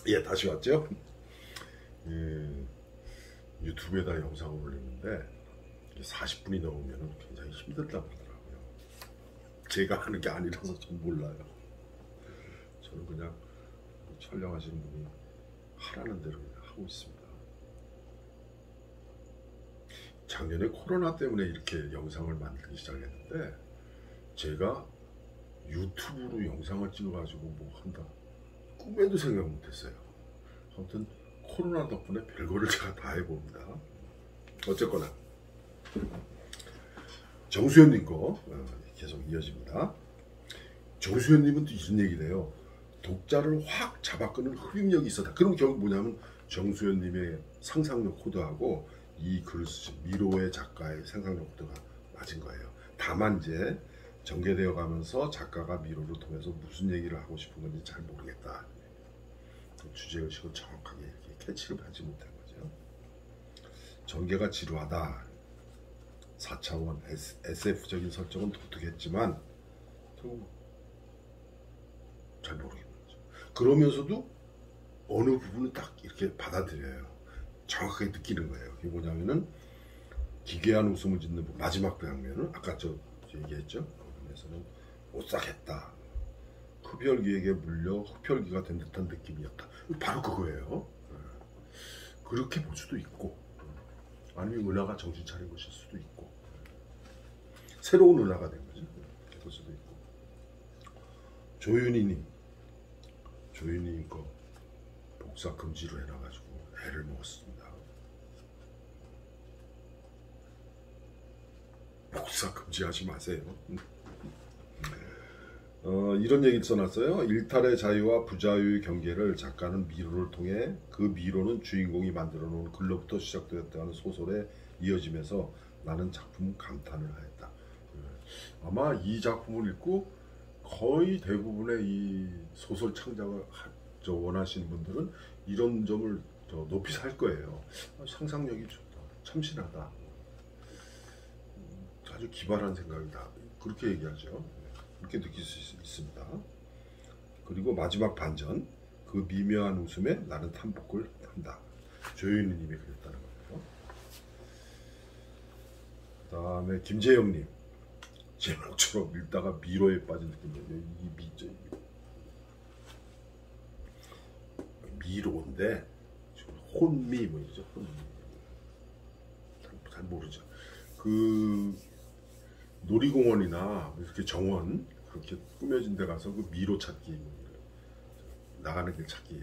예, 다시 왔죠? 예, 유튜브에다 영상을 올리는데 40분이 넘으면 굉장히 힘들다고 하더라고요. 제가 하는 게 아니라서 전 몰라요. 저는 그냥 촬영하시는 분이 하라는 대로 그냥 하고 있습니다. 작년에 코로나 때문에 이렇게 영상을 만들기 시작했는데 제가 유튜브로 영상을 찍어가지고 뭐 한다 꿈에도 생각 못했어요. 아무튼 코로나 덕분에 별거를 제가 다 해봅니다. 어쨌거나 정수현님 거 계속 이어집니다. 정수현님은 또 이런 얘기를 해요. 독자를 확 잡아끄는 흡입력이 있었다. 그럼 결국 뭐냐면 정수현님의 상상력 코드하고 이 글을 쓰신 미로의 작가의 상상력 코드가 맞은 거예요. 다만 이제 전개되어 가면서 작가가 미로를 통해서 무슨 얘기를 하고 싶은 건지 잘 모르겠다. 주제의식을 정확하게 이렇게 캐치를 하지 못한 거죠. 전개가 지루하다. 4차원 SF적인 설정은 독특했지만 잘 모르겠는 거죠. 그러면서도 어느 부분은 딱 이렇게 받아들여요. 정확하게 느끼는 거예요. 그게 뭐냐면은 기괴한 웃음을 짓는 마지막 장면은 아까 저 얘기했죠. 거기에서는 오싹했다. 흡혈귀에게 물려 흡혈귀가 된 듯한 느낌이었다. 바로 그거예요. 그렇게 볼 수도 있고 아니면 은하가 정신 차린 것일 수도 있고 새로운 은하가 된 거죠. 그렇게 볼 수도 있고. 조윤희님 거 복사 금지로 해놔가지고 애를 먹었습니다. 복사 금지하지 마세요. 이런 얘기 써놨어요. 일탈의 자유와 부자유의 경계를 작가는 미로를 통해 그 미로는 주인공이 만들어 놓은 글로부터 시작되었다는 소설에 이어지면서 나는 작품 감탄을 하였다. 아마 이 작품을 읽고 거의 대부분의 이 소설 창작을 원하시는 분들은 이런 점을 높이 살 거예요. 상상력이 좋다. 참신하다. 아주 기발한 생각이다. 그렇게 얘기하죠. 그렇게 느낄 수 있습니다. 그리고 마지막 반전, 그 미묘한 웃음에 나는 탐복을 한다. 조윤희님이 그랬다는 거예요. 그 다음에 김재영님, 제목처럼 읽다가 미로에 빠진 느낌이에요. 이 미로인데 혼미 뭐죠? 혼미. 잘 모르죠. 그 놀이공원이나 이렇게 정원 그렇게 꾸며진 데 가서 그 미로 찾기 나가는 길 찾기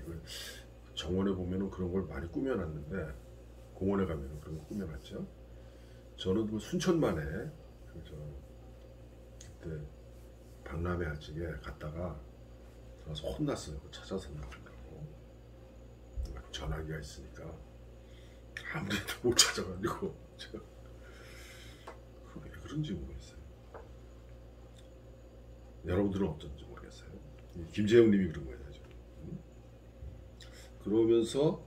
정원에 보면은 그런 걸 많이 꾸며놨는데 공원에 가면은 그런 거 꾸며놨죠. 저는 그 순천만에 그때 박람회 할적에 갔다가 가서 혼났어요. 찾아서 나가려고 전화기가 있으니까 아무래도 못 찾아가지고 제가 왜 그런지 모르겠어요. 여러분들은 어떤지 모르겠어요. 김재영 님이 그런 거예요. 그러면서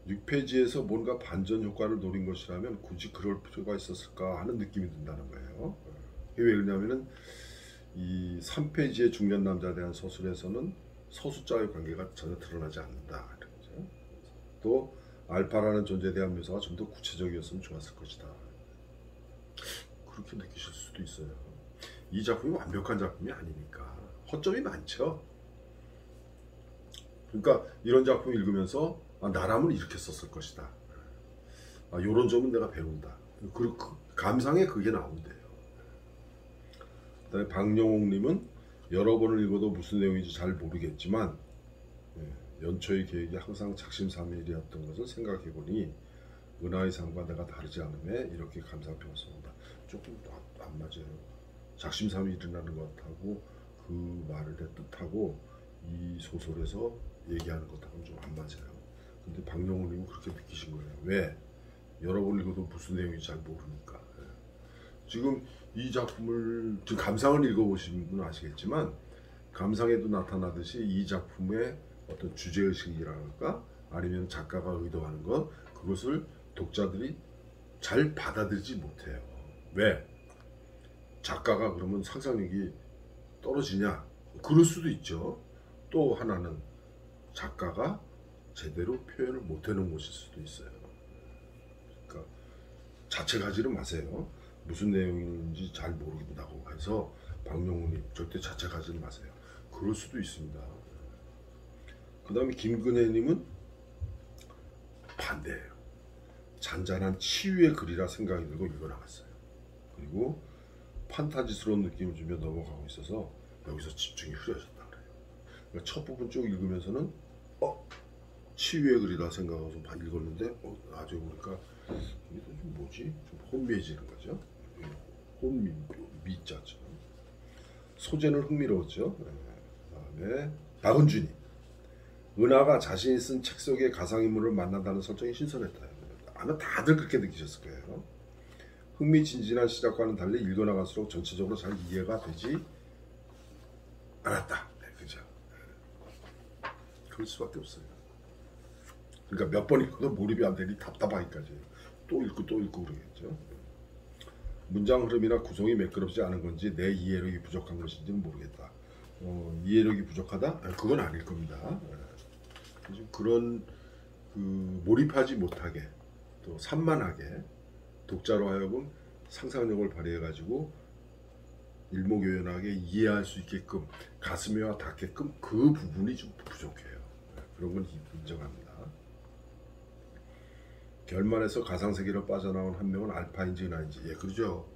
6페이지에서 뭔가 반전 효과를 노린 것이라면 굳이 그럴 필요가 있었을까 하는 느낌이 든다는 거예요. 왜 그러냐면은 이 3페이지의 중년 남자에 대한 서술에서는 서술자의 관계가 전혀 드러나지 않는다. 또 알파라는 존재에 대한 묘사가 좀 더 구체적이었으면 좋았을 것이다. 그렇게 느끼실 수도 있어요. 이 작품이 완벽한 작품이 아니니까 허점이 많죠. 그러니까 이런 작품 읽으면서 나라면 이렇게 썼을 것이다. 이런 점은 내가 배운다. 그 감상에 그게 나온대요. 그다음에 박영옥님은 여러 번을 읽어도 무슨 내용인지 잘 모르겠지만 연초의 계획이 항상 작심삼일이었던 것을 생각해보니 은하의 삶과 내가 다르지 않음에 이렇게 감상평을 써온다. 조금 안 맞아요. 작심삼일이라는 것하고 그 말의 뜻하고 이 소설에서 얘기하는 것하고는 좀 안 맞아요. 근데 박영호님은 그렇게 느끼신 거예요. 왜? 여러 번 읽어도 무슨 내용인지 잘 모르니까. 지금 이 작품을 지금 감상을 읽어보신 분은 아시겠지만 감상에도 나타나듯이 이 작품의 어떤 주제의식이랄까 아니면 작가가 의도하는 것 그것을 독자들이 잘 받아들이지 못해요. 왜? 작가가 그러면 상상력이 떨어지냐? 그럴 수도 있죠. 또 하나는 작가가 제대로 표현을 못해놓은 곳일 수도 있어요. 그러니까 자책하지는 마세요. 무슨 내용인지 잘 모르겠다고 해서 박명훈님 절대 자책하지는 마세요. 그럴 수도 있습니다. 그 다음에 김근혜님은 반대예요. 잔잔한 치유의 글이라 생각이 들고 읽어나갔어요. 그리고 판타지스러운 느낌을 주며 넘어가고 있어서 여기서 집중이 흐려졌다 그래요. 그러니까 첫 부분 쭉 읽으면서는 치유의 글이라 생각하면서 읽었는데 나중에 보니까 이게 좀 뭐지? 좀 혼미해지는 거죠. 혼미, 미자죠. 소재는 흥미로웠죠. 그 다음에 박은준이 은하가 자신이 쓴 책 속의 가상인물을 만난다는 설정이 신선했다. 아마 다들 그렇게 느끼셨을 거예요. 흥미진진한 시작과는 달리 읽어나갈수록 전체적으로 잘 이해가 되지 않았다. 네, 그죠? 그럴 수밖에 없어요. 그러니까 몇 번 읽어도 몰입이 안 되니 답답하기까지 또 읽고 그러겠죠. 문장 흐름이나 구성이 매끄럽지 않은 건지 내 이해력이 부족한 것인지는 모르겠다. 이해력이 부족하다? 그건 아닐 겁니다. 그런 몰입하지 못하게 또 산만하게 독자로 하여금 상상력을 발휘해가지고 일목요연하게 이해할 수 있게끔 가슴에 와 닿게끔 그 부분이 좀 부족해요. 그런 건 인정합니다. 결말에서 가상세계로 빠져나온 한 명은 알파인지 은하인지 그러죠.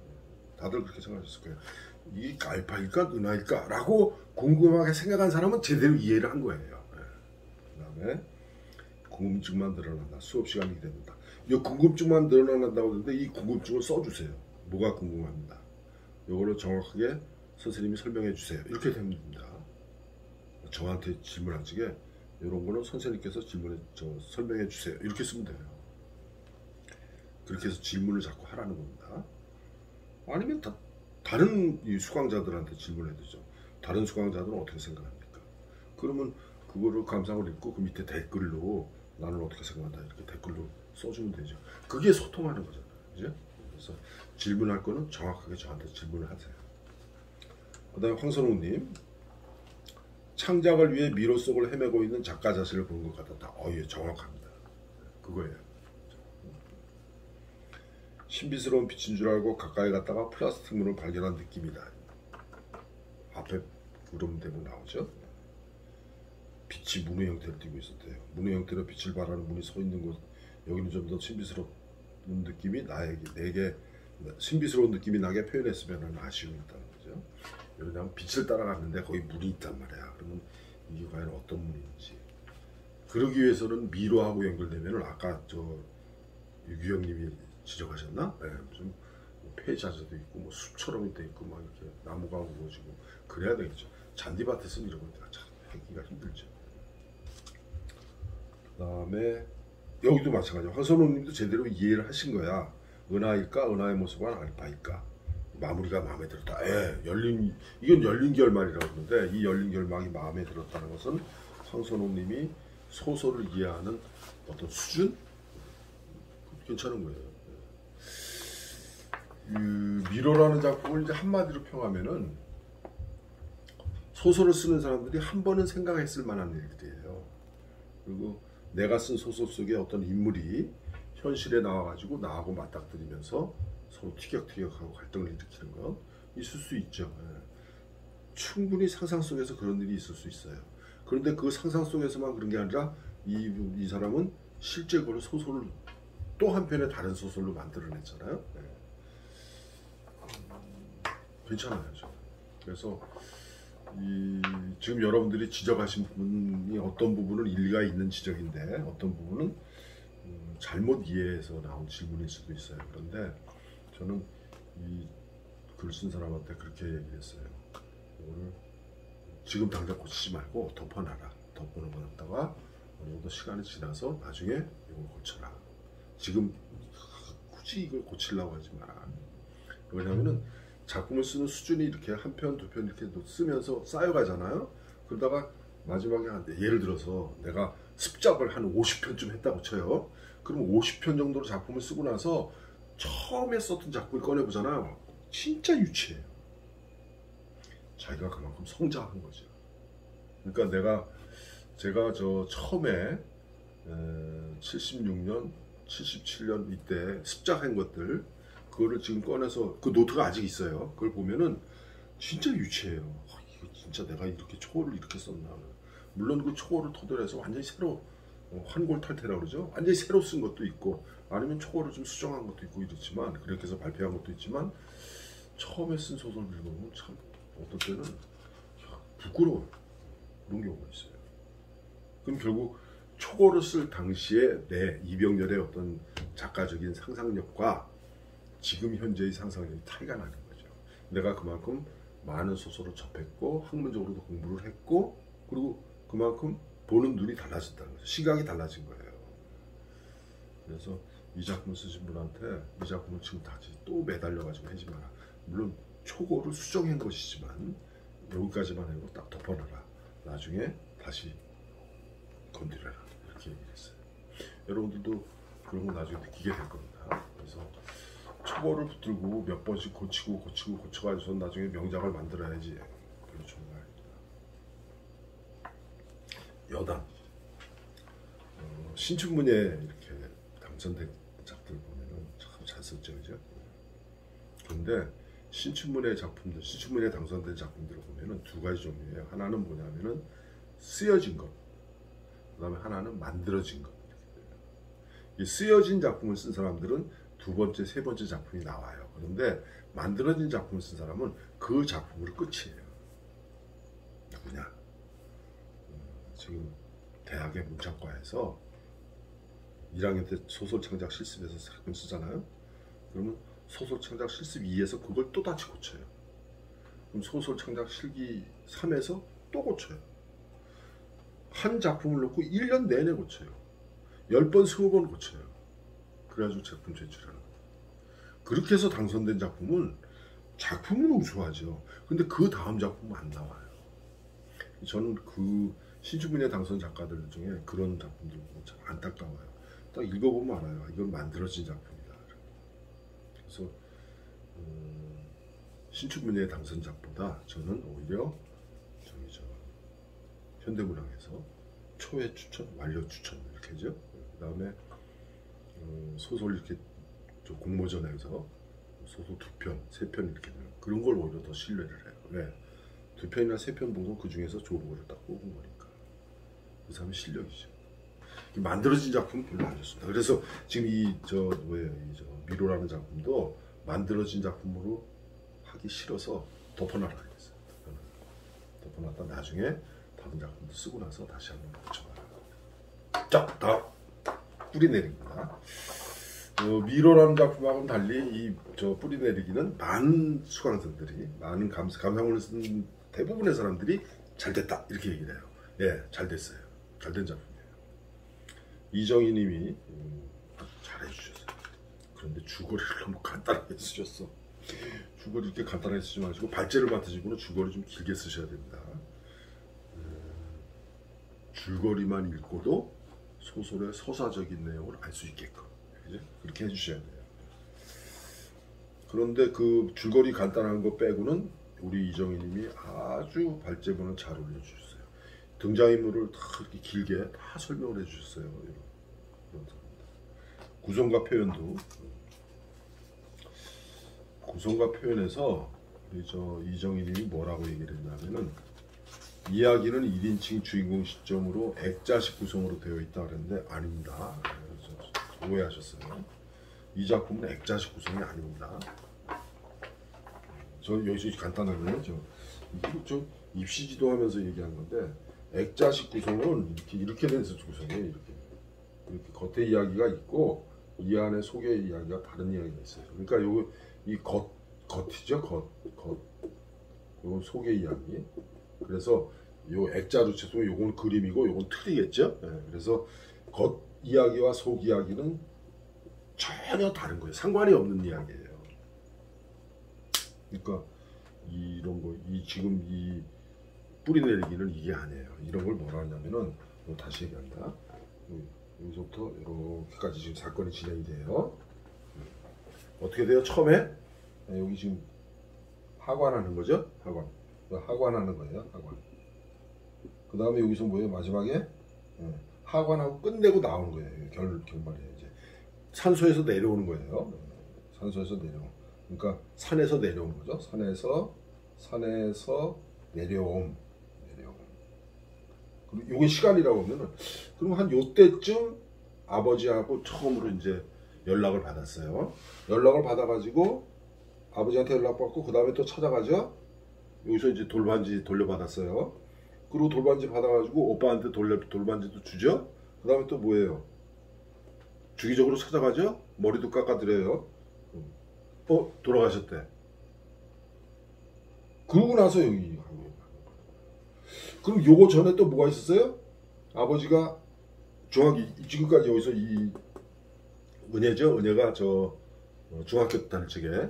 다들 그렇게 생각하셨을 거예요. 이게 알파일까 은하일까 라고 궁금하게 생각한 사람은 제대로 이해를 한 거예요. 그 다음에 궁금증만 늘어난다. 수업 시간이 됩니다. 이 궁금증만 늘어난다고 하는데 이 궁금증을 써주세요. 뭐가 궁금합니다. 이걸로 정확하게 선생님이 설명해 주세요. 이렇게 됩니다. 저한테 질문하시게 이런 거는 선생님께서 설명해 주세요. 이렇게 쓰면 돼요. 그렇게 해서 질문을 자꾸 하라는 겁니다. 아니면 다른 이 수강자들한테 질문해 되죠. 다른 수강자들은 어떻게 생각합니까? 그러면 그거를 감상을 읽고 그 밑에 댓글로 나는 어떻게 생각한다 이렇게 댓글로 써주면 되죠. 그게 소통하는 거잖아요. 그죠? 그래서 질문할 거는 정확하게 저한테 질문을 하세요. 그 다음에 황선웅님 창작을 위해 미로 속을 헤매고 있는 작가 자신을 보는 것 같았다. 예, 정확합니다. 그거예요. 신비스러운 빛인 줄 알고 가까이 갔다가 플라스틱 문을 발견한 느낌이다. 앞에 구름 대문 나오죠. 빛이 문의 형태를 띠고 있었대요. 문의 형태로 빛을 발하는 문이 서 있는 곳 여기는 좀 더 신비스러운 느낌이 내게 신비스러운 느낌이 나게 표현했으면 하는 아쉬움이 있다는 거죠. 왜냐하면 빛을 따라갔는데 거기 문이 있단 말이야. 그러면 이게 과연 어떤 문인지 그러기 위해서는 미로하고 연결되면은 아까 유기영님이 지적하셨나? 네, 무슨 폐자재도 있고 뭐 숲처럼 돼 있고 막 이렇게 나무가 우거지고 그래야 되겠죠. 잔디밭에서는 이런 거 참 하기가 힘들죠. 그 다음에 여기도 마찬가지야. 황선호님도 제대로 이해를 하신 거야. 은하일까? 은하의 모습은 알파일까? 마무리가 마음에 들었다. 이건 열린 결말이라고 하는데 이 열린 결말이 마음에 들었다는 것은 황선호님이 소설을 이해하는 어떤 수준? 괜찮은 거예요. 미로라는 작품을 이제 한마디로 평하면은 소설을 쓰는 사람들이 한 번은 생각했을 만한 일들이에요. 그리고 내가 쓴 소설 속에 어떤 인물이 현실에 나와가지고 나하고 맞닥뜨리면서 서로 티격태격하고 갈등을 일으키는 건 있을 수 있죠. 충분히 상상 속에서 그런 일이 있을 수 있어요. 그런데 그 상상 속에서만 그런 게 아니라 이 사람은 실제 그걸 소설을 또 한편의 다른 소설로 만들어냈잖아요. 괜찮아요. 그래서 지금 여러분들이 지적하신 부분이 어떤 부분은 일리가 있는 지적인데 어떤 부분은 잘못 이해해서 나온 질문일 수도 있어요. 그런데 저는 이 글 쓴 사람한테 그렇게 얘기했어요. 오늘 지금 당장 고치지 말고 덮어놔라. 덮어놓았다가 어느 정도 시간이 지나서 나중에 이걸 고쳐라. 지금 굳이 이걸 고치려고 하지 마라. 왜냐하면은 작품을 쓰는 수준이 이렇게 한 편, 두 편 이렇게 쓰면서 쌓여가잖아요. 그러다가 마지막에 예를 들어서 내가 습작을 한 50편쯤 했다고 쳐요. 그럼 50편 정도로 작품을 쓰고 나서 처음에 썼던 작품을 꺼내보잖아요. 진짜 유치해요. 자기가 그만큼 성장한 거죠. 그러니까 내가 제가 저 처음에 76년, 77년 이때 습작한 것들 그거를 지금 꺼내서 그 노트가 아직 있어요. 그걸 보면은 진짜 유치해요. 이거 진짜 내가 이렇게 초호를 이렇게 썼나. 물론 그 초호를 토대로 해서 완전히 새로 환골탈태라고 그러죠. 완전히 새로 쓴 것도 있고 아니면 초호를 좀 수정한 것도 있고 이렇지만 그렇게 해서 발표한 것도 있지만 처음에 쓴 소설을 읽으면 참 어떤 때는 부끄러워요. 그런 경우가 있어요. 그럼 결국 초고를 쓸 당시에 내 이병렬의 어떤 작가적인 상상력과 지금 현재의 상상력이 차이가 나는 거죠. 내가 그만큼 많은 소설을 접했고 학문적으로도 공부를 했고 그리고 그만큼 보는 눈이 달라졌다는 거죠. 시각이 달라진 거예요. 그래서 이 작품을 쓰신 분한테 이 작품을 지금 다시 또 매달려가지고 하지 마라. 물론 초고를 수정한 것이지만 여기까지만 하고 딱 덮어놔라. 나중에 다시 건드려라. 이렇게 얘기를 했어요. 여러분들도 그런 거 나중에 느끼게 될 겁니다. 그래서 초고를 붙들고 몇 번씩 고쳐가지고 나중에 명작을 만들어야지 별로 좋은 거 아닙니다. 여당 신춘문예 이렇게 당선된 작들 보면은 참 잘 썼죠, 그죠? 그런데 신춘문예 작품들, 신춘문예 당선된 작품들을 보면은 두 가지 종류예요. 하나는 뭐냐면은 쓰여진 것, 그다음에 하나는 만들어진 것. 이 쓰여진 작품을 쓴 사람들은 두 번째, 세 번째 작품이 나와요. 그런데 만들어진 작품을 쓴 사람은 그 작품으로 끝이에요. 누구냐? 지금 대학의 문창과에서 1학년 때 소설 창작 실습에서 작품 쓰잖아요. 그러면 소설 창작 실습 2에서 그걸 또 다시 고쳐요. 그럼 소설 창작 실기 3에서 또 고쳐요. 한 작품을 놓고 1년 내내 고쳐요. 10번, 20번 고쳐요. 그래가지고 작품 제출하는 거예요. 그렇게 해서 당선된 작품은 우수하죠. 근데 그 다음 작품은 안 나와요. 저는 그 신춘문예 당선 작가들 중에 그런 작품들 보면 참 안타까워요. 딱 읽어보면 알아요. 이건 만들어진 작품이다. 그래서 신춘문예 당선작보다 저는 오히려 현대문학에서 초회 추천, 완료 추천 이렇게 하죠. 그 다음에 소설 이렇게 공모전에서 소설 2편, 3편 이렇게 그런 걸 오히려 더 신뢰를 해요. 왜? 2편이나 3편 보고 그 중에서 좋은 거를 딱 뽑은 거니까. 그 사람의 실력이죠. 만들어진 작품은 별로 안 좋습니다. 그래서 지금 미로라는 작품도 만들어진 작품으로 하기 싫어서 덮어놔라 그랬어요. 덮어놨다 나중에 다른 작품도 쓰고 나서 다시 한번 고쳐봐라. 자, 다음 뿌리내리기입니다. 미로라는 작품하고는 달리 이 뿌리내리기는 많은 수강생들이 많은 감상문을 쓴 대부분의 사람들이 잘 됐다 이렇게 얘기를 해요. 예, 잘 됐어요. 잘 된 작품이에요. 이정희님이 잘해주셨어요. 그런데 주거리를 너무 간단하게 쓰셨어. 주거리 이렇게 간단하게 쓰지 마시고 발제를 맡으시고는 주거리 좀 길게 쓰셔야 됩니다. 줄거리만 읽고도 소설의 서사적인 내용을 알 수 있게끔 그렇게 해주셔야 돼요. 그런데 그 줄거리 간단한 거 빼고는 우리 이정희님이 아주 발제본을 잘 올려주셨어요. 등장인물을 다 이렇게 길게 다 설명을 해주셨어요. 구성과 표현도 구성과 표현에서 우리 이정희님이 뭐라고 얘기를 했냐면은 이야기는 1인칭 주인공 시점으로 액자식 구성으로 되어 있다 그랬는데 아닙니다. 오해하셨어요. 이 작품은 액자식 구성이 아닙니다. 저 여기서 간단하게 저 입시지도 하면서 얘기한 건데 액자식 구성은 이렇게 된 구성이에요. 이렇게 겉에 이야기가 있고 이 안에 속의 이야기가 다른 이야기가 있어요. 그러니까 이 겉이죠. 요건 속의 이야기. 그래서 요 액자로 치면 요건 그림이고 요건 틀이겠죠. 네, 그래서 겉 이야기와 속 이야기는 전혀 다른 거예요. 상관이 없는 이야기예요. 그러니까 이런 거, 지금 이 뿌리내리기는 이게 아니에요. 이런 걸 뭐라 하냐면은 다시 얘기한다. 여기서부터 이렇게까지 지금 사건이 진행이 돼요. 어떻게 돼요? 처음에 여기 지금 하관하는 거죠. 하관하는 거예요. 하관. 그 다음에 여기서 뭐예요? 마지막에 하관하고 끝내고 나오는 거예요. 결말이에요. 이제 산소에서 내려오는 거예요. 산소에서 내려오는. 그러니까 산에서 내려오는 거죠. 산에서 내려옴. 그리고 요게 시간이라고 하면은 그럼 한 요때쯤 아버지하고 처음으로 이제 연락을 받았어요. 연락을 받아가지고 아버지한테 연락받고 그 다음에 또 찾아가죠. 여기서 이제 돌반지 돌려받았어요. 그리고 돌반지 받아가지고 오빠한테 돌반지도 주죠. 그 다음에 또 뭐예요? 주기적으로 찾아가죠. 머리도 깎아드려요. 돌아가셨대. 그러고 나서 여기 그럼 요거 전에 또 뭐가 있었어요? 아버지가 지금까지 여기서 이 은혜죠. 은혜가 중학교 다닐 적에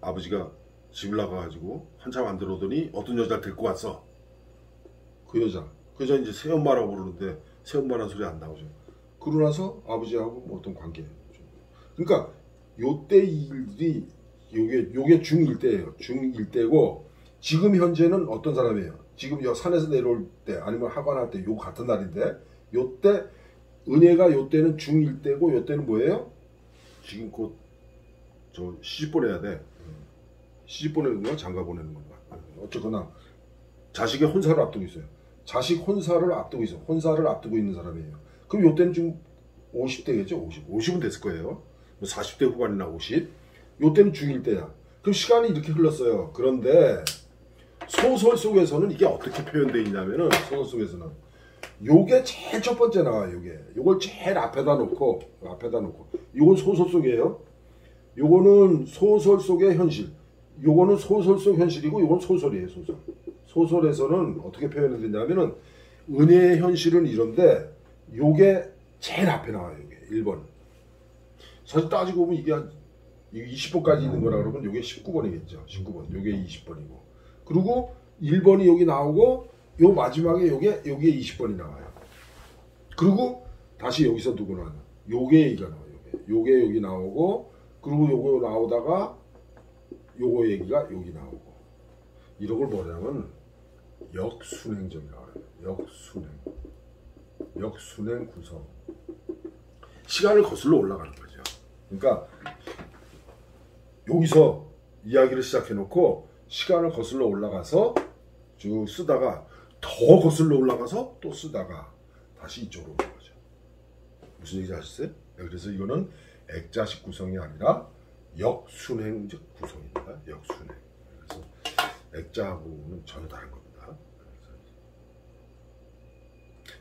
아버지가 집을 나가가지고 한참 안 들어오더니 어떤 여자를 데리고 왔어. 그 여자 이제 새엄마라고 부르는데 새엄마라는 소리 안 나오죠. 그러고 나서 아버지하고 뭐 어떤 관계. 그러니까 요때 일이 요게 중1 때예요. 중1 때고 지금 현재는 어떤 사람이에요? 지금 여 산에서 내려올 때 아니면 하관할 때 요 같은 날인데 요때 은혜가 요때는 중1 때고 요때는 뭐예요? 지금 곧 시집 보내야 돼. 시집 보내는 건가 장가 보내는 건가. 어쨌거나 자식의 혼사를 앞두고 있어요. 자식 혼사를 앞두고 있어. 혼사를 앞두고 있는 사람이에요. 그럼 요때는 지금 50대겠죠? 50은 됐을 거예요. 40대 후반이나 50. 요때는 중1 때야. 그럼 시간이 이렇게 흘렀어요. 그런데 소설 속에서는 이게 어떻게 표현되어 있냐면은 소설 속에서는 요게 제일 첫 번째 나와요. 요걸 제일 앞에다 놓고 요건 소설 속이에요. 요거는 소설 속의 현실. 요거는 소설 속 현실이고 요건 소설이에요. 소설에서는 어떻게 표현이 되냐면은 은혜의 현실은 이런데 요게 제일 앞에 나와요. 요게 1번. 사실 따지고 보면 이게 한 20번까지 있는 거라 그러면 요게 19번이겠죠. 19번. 요게 20번이고. 그리고 1번이 여기 나오고 요 마지막에 요게 20번이 나와요. 그리고 다시 여기서 누구 나와요? 요게 얘기가 나와요. 요게 여기 나오고 그리고 요거 나오다가 요거 얘기가 여기 나오고 이런 걸 뭐냐면 역순행적이 나와요. 역순행 구성. 시간을 거슬러 올라가는 거죠. 그러니까 여기서 이야기를 시작해 놓고 시간을 거슬러 올라가서 쭉 쓰다가 더 거슬러 올라가서 또 쓰다가 다시 이쪽으로 오는 거죠. 무슨 얘기인지 아시겠어요? 그래서 이거는 액자식 구성이 아니라 역순행적 구성입니다. 역순행. 그래서 액자하고는 전혀 다른 겁니다.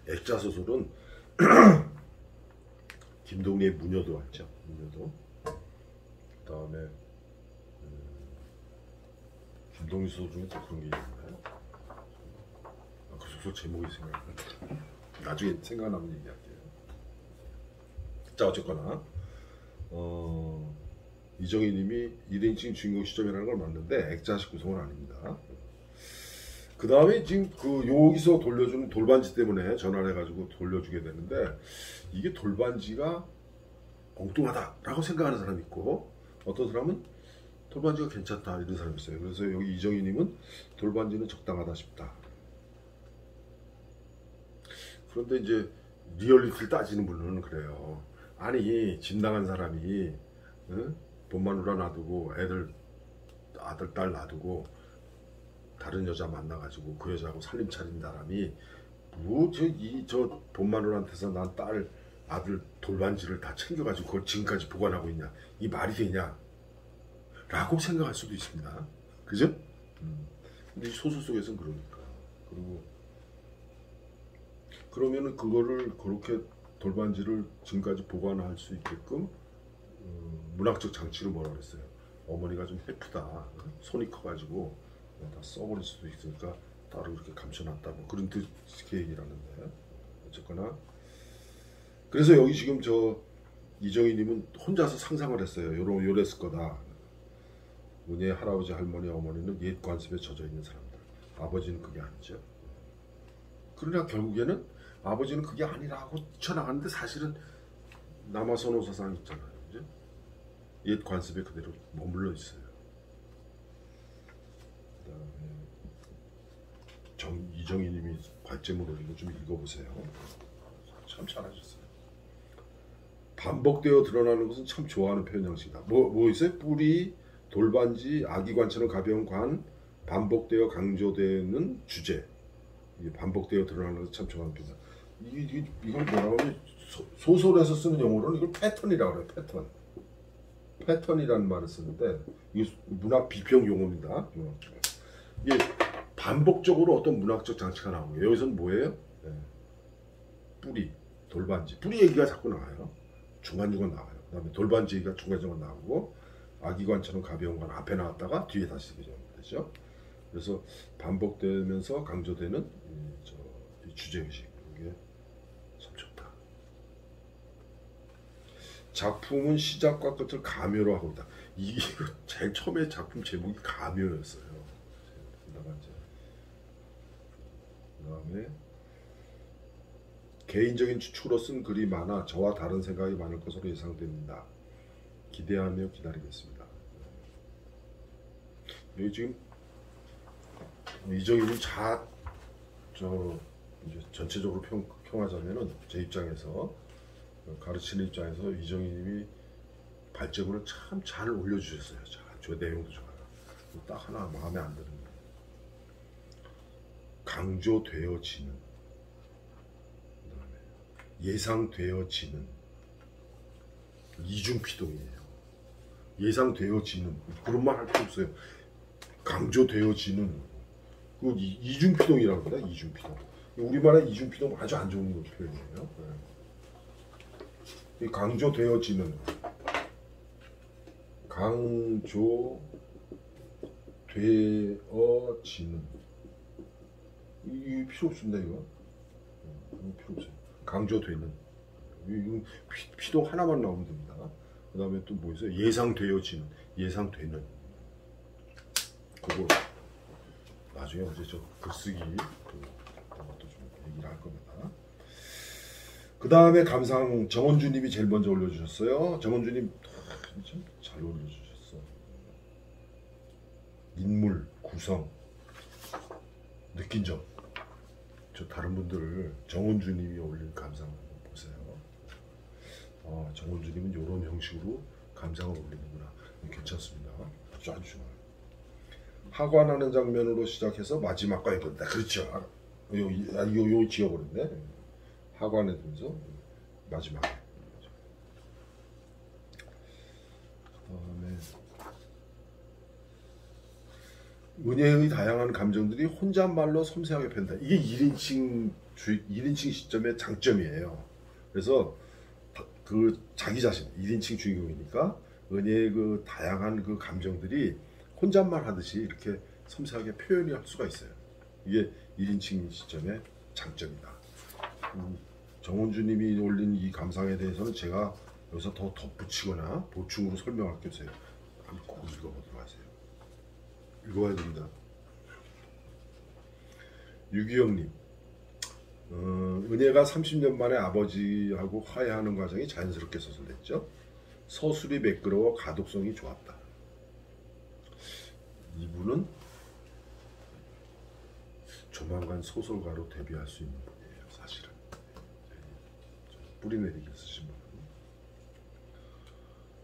액자 소설은 김동리의 무녀도 왔죠. 무녀도. 그 다음에 김동리 소설 중에 또 그런 게 있나요? 그 소설 제목이 생각나요. 나중에 생각나면 얘기할게요. 자, 어쨌거나 이정희님이 1인칭 주인공 시점이라는 걸 맞는데 액자식 구성은 아닙니다. 그 다음에 지금 여기서 돌려주는 돌반지 때문에 전화를 해가지고 돌려주게 되는데 이게 돌반지가 엉뚱하다라고 생각하는 사람이 있고 어떤 사람은 돌반지가 괜찮다 이런 사람이 있어요. 그래서 여기 이정희님은 돌반지는 적당하다 싶다. 그런데 이제 리얼리티를 따지는 분은 그래요. 아니 집 나간 사람이 돈 마누라 놔두고 아들 딸 놔두고 다른 여자 만나가지고 그 여자하고 살림 차린 사람이 뭐 저 돈 마누라한테서 난 딸 아들 돌반지를 다 챙겨가지고 그걸 지금까지 보관하고 있냐 이 말이 되냐 라고 생각할 수도 있습니다. 그죠? 근데 이 소설 속에서는 그러니까. 그리고 그러면은 그거를 그렇게 돌반지를 지금까지 보관할 수 있게끔 문학적 장치를 뭐라 그랬어요? 어머니가 좀 해프다. 손이 커가지고 다 써버릴 수도 있으니까 따로 이렇게 감춰놨다. 뭐 그런 뜻의 얘기를 하는데 어쨌거나 그래서 여기 지금 이정희님은 혼자서 상상을 했어요. 요랬을 거다. 은혜 할아버지 할머니 어머니는 옛 관습에 젖어 있는 사람들. 아버지는 그게 아니죠. 그러나 결국에는 아버지는 그게 아니라고 쳐나가는데 사실은 남아선호사상 있잖아요. 그죠? 옛 관습에 그대로 머물러 있어요. 그다음에 이정희님이 관점을 올린 거 좀 읽어보세요. 참 잘하셨어요. 반복되어 드러나는 것은 참 좋아하는 표현 양식이다. 뭐 있어요? 뿌리, 돌반지, 아기관처럼 가벼운 관, 반복되어 강조되는 주제. 이게 반복되어 드러나는 것은 참 좋아하는 표현. 이걸 뭐라고 하면 소설에서 쓰는 용어로는 이걸 패턴이라고 그래요. 패턴. 패턴이라는 말을 쓰는데 이게 문학 비평 용어입니다. 이게 반복적으로 어떤 문학적 장치가 나오는 거예요. 여기서는 뭐예요? 네. 뿌리, 돌반지. 뿌리 얘기가 자꾸 나와요. 중간중간 나와요. 그 다음에 돌반지 얘기가 중간중간 나오고 아기관처럼 가벼운 건 앞에 나왔다가 뒤에 다시 되죠. 그래서 반복되면서 강조되는 이 주제의식. 이게 참 좋다. 작품은 시작과 끝을 가묘로 하고 있다. 이게 제일 처음에 작품 제목이 가묘였어요. 그다음에 개인적인 추측으로 쓴 글이 많아 저와 다른 생각이 많을 것으로 예상됩니다. 기대하며 기다리겠습니다. 여기 지금 이정희님 이제 전체적으로 평하자면은 제 입장에서 가르치는 입장에서 이정희님이 발제문을 참 잘 올려주셨어요. 저 내용도 좋아요. 딱 하나 마음에 안 드는 거. 강조되어지는, 그다음에 예상되어지는 이중피동이에요. 예상되어지는 그런 말 할 필요 없어요. 강조되어지는 그 이중피동이라고 합니다. 이중피동. 우리말의 이중피동 아주 안 좋은 표현이에요. 네. 강조되어지는 이 필요 없습니다. 이거 필요 없어요. 강조되는 이건 피동 하나만 나오면 됩니다. 그 다음에 또 뭐 있어요? 예상되어지는 예상되는 그거 나중에 어제 저 글쓰기 그것도 좀 얘기를 할 겁니다. 그 다음에 감상 정원주님이 제일 먼저 올려주셨어요. 정원주님 참 잘 올려주셨어. 인물 구성 느낀 점. 저 다른 분들 정원주님이 올린 감상 한번 보세요. 정원주님은 이런 형식으로 감상을 올리는구나. 괜찮습니다. 아주 좋아요. 하관하는 장면으로 시작해서 마지막까지 끝다. 그렇죠. 요 지어버렸네. 하관에 들면서 마지막. 그다음에 은혜의 다양한 감정들이 혼잣말로 섬세하게 표현다. 이게 1인칭 시점의 장점이에요. 그래서 그 자기 자신 1인칭 주인공이니까 은혜의 그 다양한 그 감정들이 혼잣말 하듯이 이렇게 섬세하게 표현이 할 수가 있어요. 이게 1인칭 시점의 장점이다. 정원주님이 올린 이 감상에 대해서는 제가 여기서 더 덧붙이거나 보충으로 설명할 게 없어요. 한번 꼭 읽어보도록 하세요. 읽어야 됩니다. 유기영님, 은혜가 30년 만에 아버지하고 화해하는 과정이 자연스럽게 소설됐죠. 서술이 매끄러워 가독성이 좋았다. 이분은 조만간 소설가로 데뷔할 수 있는 분이에요. 사실은 뿌리내리기 쓰신 분.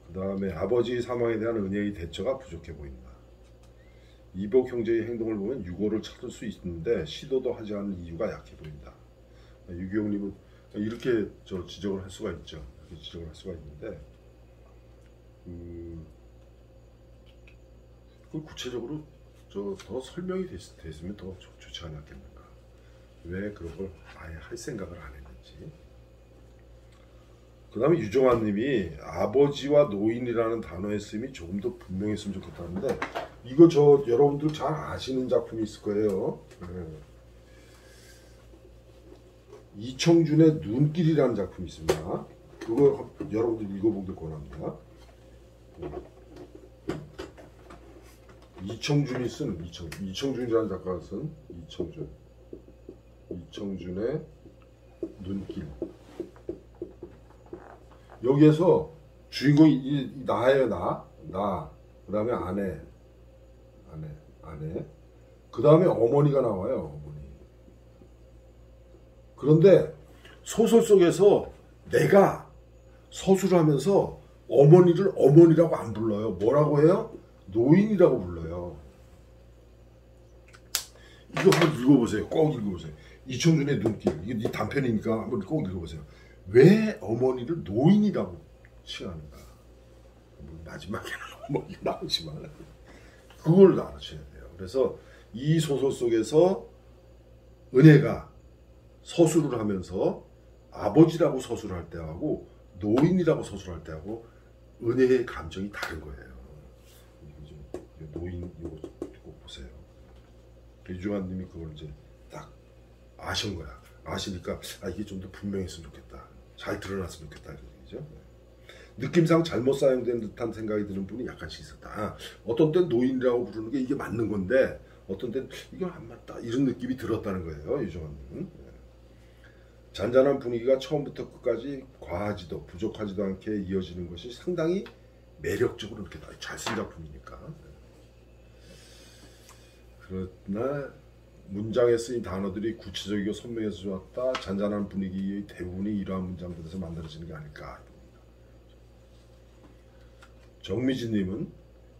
그 다음에 아버지 사망에 대한 은혜의 대처가 부족해 보인다. 이복 형제의 행동을 보면 유고를 찾을 수 있는데 시도도 하지 않는 이유가 약해 보인다. 유기용님은 이렇게 지적을 할 수가 있죠. 이렇게 지적을 할 수가 있는데 그 구체적으로 더 설명이 됐으면 더 좋지 않았겠는가. 왜 그런 걸 아예 할 생각을 안 했는지. 그 다음에 유정환님이 아버지와 노인이라는 단어의 쓰임이 조금 더 분명했으면 좋겠다는데 이거 여러분들 잘 아시는 작품이 있을 거예요. 이청준의 눈길이라는 작품이 있습니다. 그거 여러분들 읽어보길 권합니다. 이청준이 쓴 이청준이라는 작가가 쓴 이청준의 눈길. 여기에서 주인공이 나예요. 나. 그 다음에 아내. 그 다음에 어머니가 나와요. 그런데 소설 속에서 내가 서술을 하면서 어머니를 어머니라고 안 불러요. 뭐라고 해요? 노인이라고 불러요. 이거 한번 읽어보세요. 꼭 읽어보세요. 이청준의 눈길. 이게 네 단편이니까 한번 꼭 읽어보세요. 왜 어머니를 노인이라고 칭하는가? 마지막에는 어머니가 나오지만 그걸 알아셔야 돼요. 그래서 이 소설 속에서 은혜가 서술을 하면서 아버지라고 서술을 할 때하고 노인이라고 서술할 때하고 은혜의 감정이 다른 거예요. 노인 이거 꼭 보세요. 유중환님이 그걸 이제 딱 아신 거야. 아시니까 이게 좀 더 분명했으면 좋겠다. 잘 드러났으면 좋겠다 이런 얘기죠. 느낌상 잘못 사용된 듯한 생각이 드는 분이 약간씩 있었다. 어떤 땐 노인이라고 부르는 게 이게 맞는 건데 어떤 땐 이건 안 맞다 이런 느낌이 들었다는 거예요. 유중환님은. 잔잔한 분위기가 처음부터 끝까지 과하지도 부족하지도 않게 이어지는 것이 상당히 매력적으로 이렇게 잘 쓴 작품이니까. 그러나 문장에 쓰인 단어들이 구체적이고 선명해서 좋았다. 잔잔한 분위기의 대부분이 이러한 문장들에서 만들어지는 게 아닐까. 정미진님은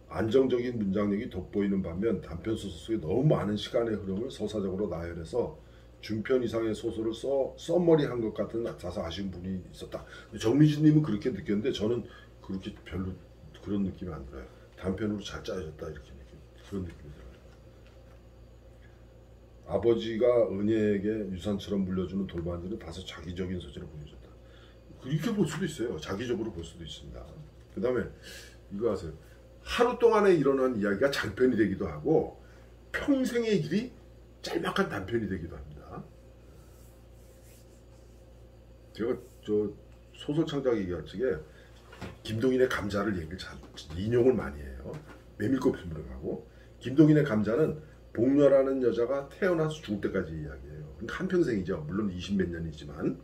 안정적인 문장력이 돋보이는 반면 단편 소설 속에 너무 많은 시간의 흐름을 서사적으로 나열해서 중편 이상의 소설을 썸머리한 것 같은 자서 아쉬운 분이 있었다. 정미진님은 그렇게 느꼈는데 저는 그렇게 별로 그런 느낌이 안 들어요. 단편으로 잘 짜여졌다 이렇게 그런 느낌이 들어요. 아버지가 은혜에게 유산처럼 물려주는 돌반지는 다소 자기적인 소재로 보여줬다. 그렇게 볼 수도 있어요. 자기적으로 볼 수도 있습니다. 그 다음에 이거 아세요? 하루 동안에 일어난 이야기가 장편이 되기도 하고 평생의 길이 짤막한 단편이 되기도 합니다. 제가 저 소설 창작 얘기할 적에 김동인의 감자를 얘기를 잘 인용을 많이 해요. 메밀꽃필물을 하고 김동인의 감자는 복녀라는 여자가 태어나서 죽을 때까지 이야기해요. 그러니까 한평생이죠. 물론 20몇 년이지만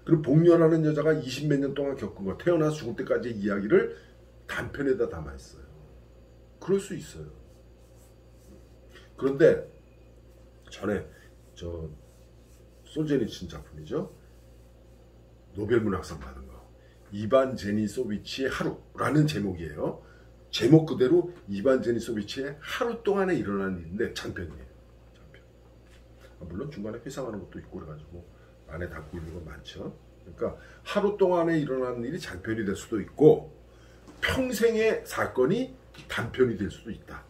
그리고 복녀라는 여자가 20몇 년 동안 겪은 거 태어나서 죽을 때까지 이야기를 단편에다 담아있어요. 그럴 수 있어요. 그런데 전에 저 솔제니친 작품이죠. 노벨문학상 받은 거 이반 제니소비치의 하루라는 제목이에요. 제목 그대로 이반 제니소비치의 하루 동안에 일어난 일인데 장편이에요. 장편. 물론 중간에 회상하는 것도 있고 그래가지고 안에 담고 있는 건 많죠. 그러니까 하루 동안에 일어난 일이 장편이 될 수도 있고 평생의 사건이 단편이 될 수도 있다.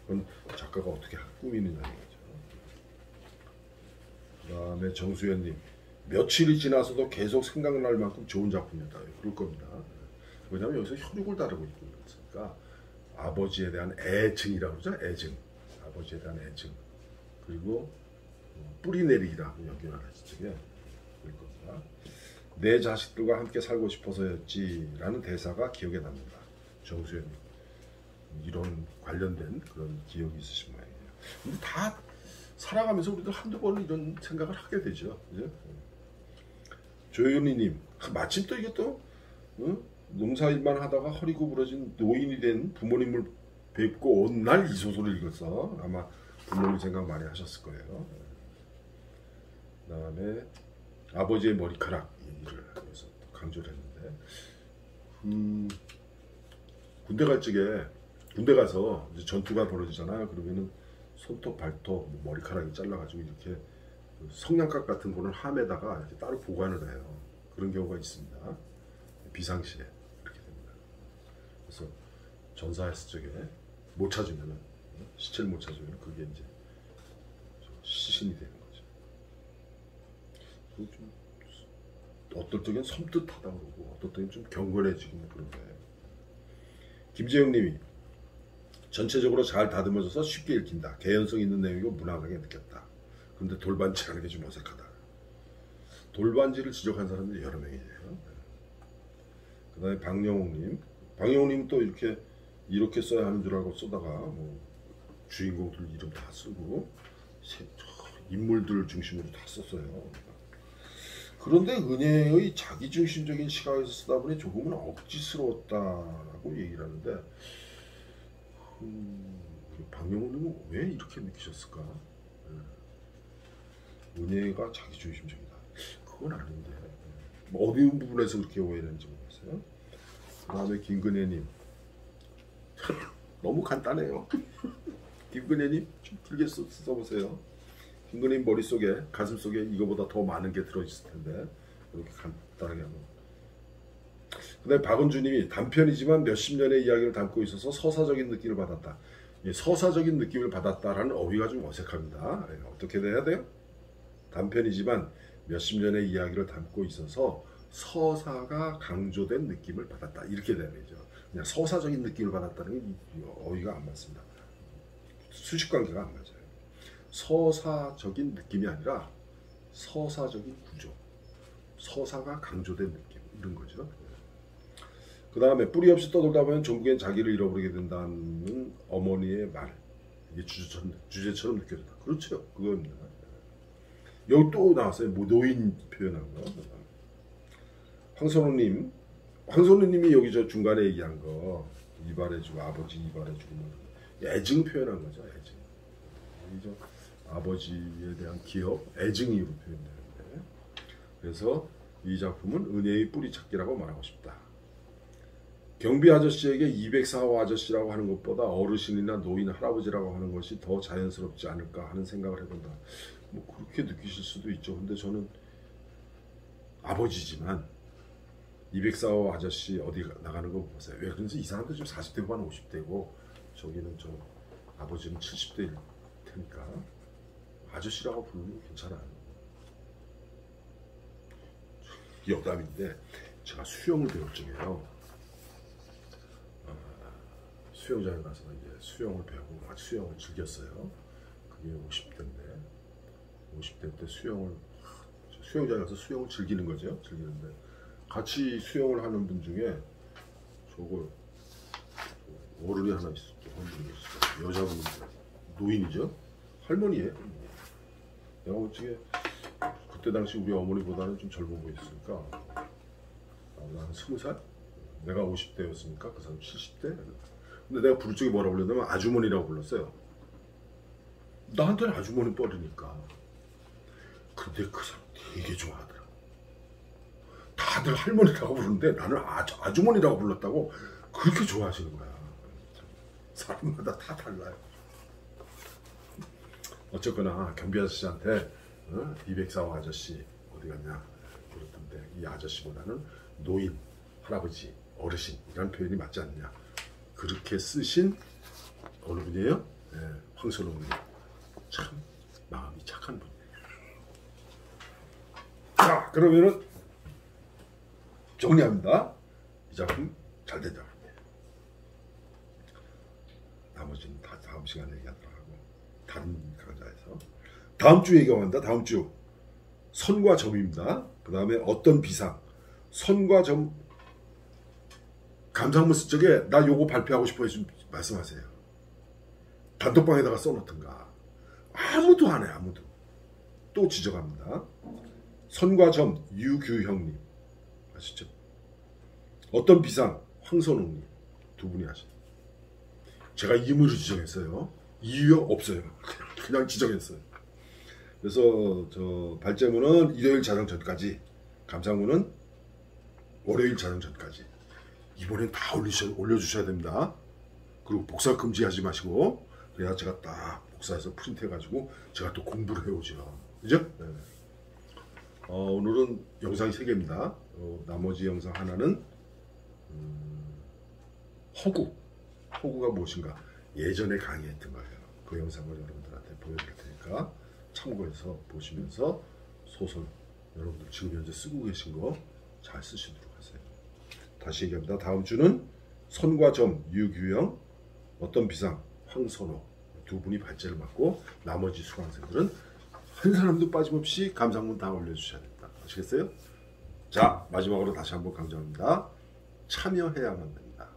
그건 작가가 어떻게 꾸미느냐는 거죠. 그 다음에 정수현님 며칠이 지나서도 계속 생각날 만큼 좋은 작품이다. 그럴 겁니다. 왜냐하면 여기서 혈육을 다루고 있고 그러니까 아버지에 대한 애증이라고 그러죠. 애증. 아버지에 대한 애증. 그리고 뿌리내리기라고 여기 말하지 저게 그럴 겁니다. 내 자식들과 함께 살고 싶어서였지라는 대사가 기억에 남는다. 정수현님 이런 관련된 그런 기억이 있으신 모양이에요. 근데 다 살아가면서 우리도 한두 번 이런 생각을 하게 되죠. 그죠? 조현희님 마침 또 이게 또 농사일만 하다가 허리 구부러진 노인이 된 부모님을 뵙고 온 날 이 소설을 읽었어. 아마 부모님 생각 많이 하셨을 거예요. 그 다음에 아버지의 머리카락 얘기를 하면서 강조를 했는데 군대 갈 적에 군대 가서 이제 전투가 벌어지잖아요. 그러면은 손톱, 발톱, 머리카락이 잘라가지고 이렇게 성냥갑 같은 거는 함에다가 이렇게 따로 보관을 해요. 그런 경우가 있습니다. 비상시에 이렇게 됩니다. 그래서 전사했을 적에 못 찾으면은 시체를 못 찾으면 그게 이제 시신이 되는 거죠. 좀 어떨 적엔 섬뜩하다 그러고 어떨 때는 좀 경건해지고 뭐 그런 거예요. 김재영님이 전체적으로 잘 다듬어져서 쉽게 읽힌다. 개연성 있는 내용이고 무난하게 느꼈다. 그런데 돌반지 하는 게 좀 어색하다. 돌반지를 지적한 사람들이 여러 명이에요. 그 다음에 박영웅님. 박영웅님 또 이렇게 써야 하는 줄 알고 쓰다가 뭐 주인공들 이름 다 쓰고 인물들 중심으로 다 썼어요. 그런데 은혜의 자기중심적인 시각에서 쓰다 보니 조금은 억지스러웠다라고 얘기를 하는데 박영훈님은 왜 이렇게 느끼셨을까? 은혜가 자기중심적이다. 그건 아닌데 뭐 어디 부분에서 그렇게 오해했는지 모르겠어요. 그 다음에 김근혜님 너무 간단해요. 김근혜님 좀 길게 써보세요. 김근혜님 머릿속에 가슴속에 이거보다 더 많은 게 들어있을 텐데 이렇게 간단하게 하면. 그 다음에 박은주님이 단편이지만 몇십 년의 이야기를 담고 있어서 서사적인 느낌을 받았다. 서사적인 느낌을 받았다라는 어휘가 좀 어색합니다. 어떻게 돼야 돼요? 단편이지만 몇십 년의 이야기를 담고 있어서 서사가 강조된 느낌을 받았다. 이렇게 돼야 되죠. 그냥 서사적인 느낌을 받았다는 게 어휘가 안 맞습니다. 수식관계가 안 맞아요. 서사적인 느낌이 아니라 서사적인 구조. 서사가 강조된 느낌. 이런 거죠. 그 다음에 뿌리 없이 떠돌다 보면 종국엔 자기를 잃어버리게 된다는 어머니의 말. 이게 주제처럼 느껴진다. 그렇죠. 그겁니다. 여기 또 나왔어요. 뭐 노인 표현한 거. 황선우님이 여기 저 중간에 얘기한 거 이발해주고 아버지 이발해주고 뭐 애증 표현한 거죠. 애증. 저 아버지에 대한 기억, 애증으로 표현되는데. 그래서 이 작품은 은혜의 뿌리 찾기라고 말하고 싶다. 경비 아저씨에게 204호 아저씨라고 하는 것보다 어르신이나 노인 할아버지라고 하는 것이 더 자연스럽지 않을까 하는 생각을 해본다. 뭐 그렇게 느끼실 수도 있죠. 근데 저는 아버지지만 204호 아저씨 어디 나가는 거 보세요. 왜 그런지 이 사람도 지금 40대 후반 50대고 저기는 저 아버지는 70대일 테니까 아저씨라고 부르면 괜찮아요. 여담인데 제가 수영을 배울 적에요. 수영장에 가서 이제 수영을 배우고 막 수영을 즐겼어요. 그게 50대인데 50대 때 수영장에 가서 수영을 즐기는 거죠. 즐기는데 같이 수영을 하는 분 중에 저거 어른이 하나 있었죠. 여자분 노인이죠. 할머니예요. 내가 어떻게 그때 당시 우리 어머니보다는 좀 젊어 보였으니까 나는 20살? 내가 50대였으니까 그 사람 70대? 근데 내가 부를 적에 뭐라고 불렀냐면 아주머니라고 불렀어요. 나한테는 아주머니 뻘이니까. 근데 그 사람 되게 좋아하더라고. 다들 할머니라고 부르는데 나는 아주머니라고 불렀다고 그렇게 좋아하시는 거야. 사람마다 다 달라요. 어쨌거나 경비 아저씨한테 204호 아저씨 어디 갔냐 그랬던데 이 아저씨보다는 노인, 할아버지, 어르신 이런 표현이 맞지 않냐. 그렇게 쓰신 어느 분이에요? 네, 황선홍님. 참 마음이 착한 분이에요. 자, 그러면은 정리합니다. 이 작품 잘 된 작품이에요. 나머지는 다 다음 시간에 얘기하도록 하고 다른 강좌에서 다음 주 얘기합니다. 다음 주 선과 점입니다. 그 다음에 어떤 비상 선과 점 감상문 쓸 적에 나 요거 발표하고 싶어요. 좀 말씀하세요. 단톡방에다가 써놓든가. 아무도 안 해. 아무도. 또 지적합니다. 선과 점 유규형님 아시죠? 어떤 비상 황선웅님 두 분이 하시죠. 제가 이름으로 지정했어요. 이유가 없어요. 그냥 지정했어요. 그래서 저 발제문은 일요일 자정 전까지, 감상문은 월요일 자정 전까지. 이번엔 다 올려주셔야 됩니다. 그리고 복사 금지하지 마시고 그래야 제가 딱 복사해서 프린트해가지고 제가 또 공부를 해오죠. 그죠? 네. 오늘은 영상이 3개입니다. 나머지 영상 하나는 허구가 무엇인가 예전에 강의했던 거예요. 그 영상을 여러분들한테 보여드릴 테니까 참고해서 보시면서 소설 여러분들 지금 현재 쓰고 계신 거 잘 쓰시도록 하세요. 다시 얘기합니다. 다음 주는 선과 점 유규영, 어떤 비상 황선호 두 분이 발제를 맡고 나머지 수강생들은 한 사람도 빠짐없이 감상문 다 올려주셔야 됩니다. 아시겠어요? 자, 마지막으로 다시 한번 강조합니다. 참여해야만 됩니다.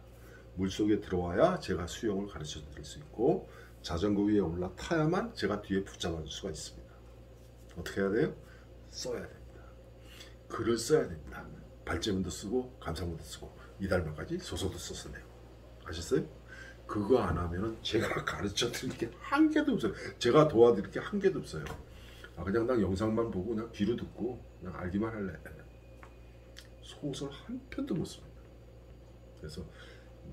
물속에 들어와야 제가 수영을 가르쳐 드릴 수 있고 자전거 위에 올라타야만 제가 뒤에 붙잡아 줄 수가 있습니다. 어떻게 해야 돼요? 써야 됩니다. 글을 써야 됩니다. 발제문도 쓰고 감상문도 쓰고 이달 말까지 소설도 써서 내고. 아셨어요? 그거 안 하면은 제가 가르쳐 드릴 게 한 개도 없어요. 제가 도와드릴 게 한 개도 없어요. 그냥 난 영상만 보고 그냥 귀로 듣고 그냥 알기만 할래. 소설 한 편도 못 씁니다. 그래서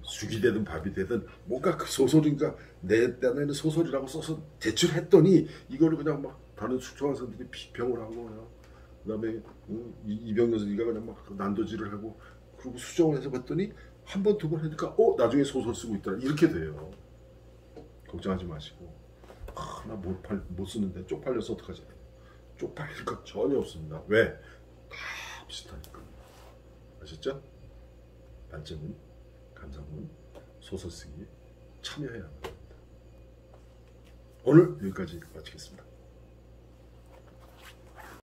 죽이 되든 밥이 되든 뭔가 그 소설인가 내 딴에는 소설이라고 써서 제출했더니 이거를 그냥 막 다른 수초학생들이 비평을 하고 그냥 그다음에 이병렬 선생님가 그냥 막 난도질을 하고 그리고 수정을 해서 봤더니 한 번 두 번 하니까 나중에 소설 쓰고 있더라 이렇게 돼요. 걱정하지 마시고 나 못 쓰는데 쪽팔려서 어떡하지? 쪽팔릴 것 전혀 없습니다. 왜? 다 비슷하니까. 아셨죠? 반증은 감상문 소설 쓰기 참여해야 합니다. 오늘 여기까지 마치겠습니다.